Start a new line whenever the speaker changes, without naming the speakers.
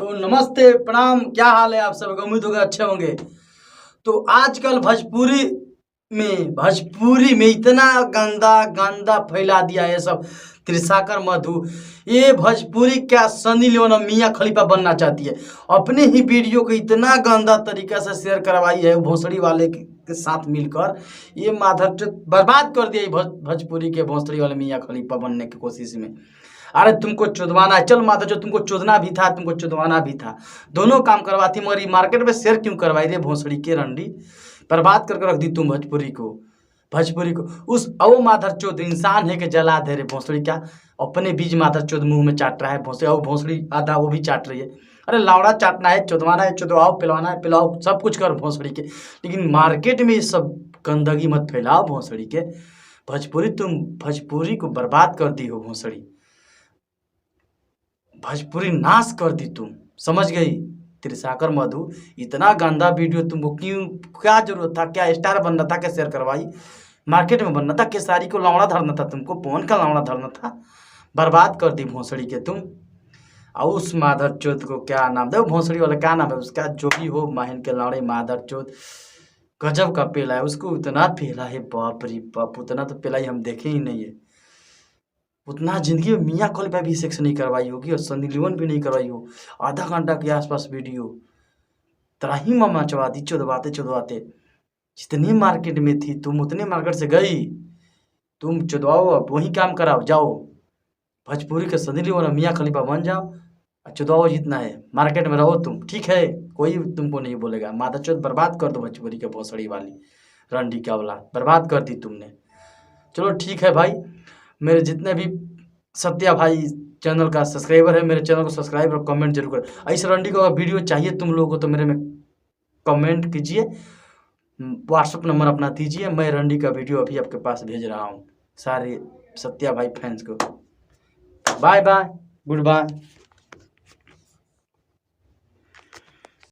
तो नमस्ते प्रणाम, क्या हाल है आप सब? उम्मीद होगा अच्छे होंगे। तो आजकल भोजपुरी में इतना गंदा गंदा फैला दिया है सब त्रिशाकर मधु। ये भोजपुरी क्या सनी लियोन और मियां खलीफा बनना चाहती है। अपने ही वीडियो को इतना गंदा तरीका से शेयर करवाई है भोसड़ी वाले के साथ मिलकर। ये माधव बर्बाद कर दिया भोजपुरी के भोसड़ी वाले मियां खलीफा बनने की कोशिश में। अरे तुमको चुदवाना है, चल माता जो तुमको चुदना भी था, तुमको चुदवाना भी था, दोनों काम करवाती। मगर मार्केट में शेयर क्यों करवाई रे भोसड़ी के रंडी? बर्बाद करके रख दी तुम भोजपुरी को उस अवो माधर चोद इंसान है कि जला दे रे भोसड़ी। क्या अपने बीज माधर चोद मुंह में चाट रहा है भोसड़ी, और भोसड़ी आधा वो भी चाट रही है। अरे लावड़ा चाटना है, चुदवाना है, चुदवाओ, पिलवाना है पिलाओ, सब कुछ कर भोसड़ी के। लेकिन मार्केट में ये सब गंदगी मत फैलाओ भोसड़ी के। तुम भोजपुरी को बर्बाद कर दी हो भोसड़ी। भोजपुरी नाश कर दी तुम, समझ गई? त्रिशाकर मधु इतना गंदा वीडियो तुमको क्यों, क्या जरूरत था? क्या स्टार बनना था? क्या शेयर करवाई? मार्केट में बनना था? केसारी को लावड़ा धरना था? तुमको पवन का लावड़ा धरना था? बर्बाद कर दी भोसड़ी के तुम। और उस माधर चौथ को क्या नाम दे, भोसड़ी वाला क्या नाम है उसका, जो भी हो, माहिन के लावड़े माधर चौथ गजब का पेला है। उसको इतना पेला है, बाप रे बाप, उतना तो पेलाई हम देखे ही नहीं है। उतना जिंदगी में मियां खलीफा भी सेक्स नहीं करवाई होगी और सनी लियोन भी नहीं करवाई हो। आधा घंटा के आसपास वीडियो त्राही मामा चबाती चुदवाते। जितनी मार्केट में थी तुम उतने मार्केट से गई। तुम चुदवाओ, अब वही काम कराओ, जाओ भोजपुरी के सनी लियोन और मियां खलीफा बन जाओ और चुदवाओ जितना है। मार्केट में रहो तुम, ठीक है, कोई तुमको नहीं बोलेगा। माता चौथ बर्बाद कर दो भोजपुरी के भोसड़ी वाली रंडी का औलाद, बर्बाद कर दी तुमने। चलो ठीक है भाई, मेरे जितने भी सत्या भाई चैनल का सब्सक्राइबर है, मेरे चैनल को सब्सक्राइब और कमेंट जरूर करें। ऐसे रंडी को अगर वीडियो चाहिए तुम लोगों को तो मेरे में कमेंट कीजिए, व्हाट्सअप नंबर अपना दीजिए, मैं रंडी का वीडियो अभी आपके पास भेज रहा हूँ सारे सत्या भाई फैंस को। Bye bye, good bye.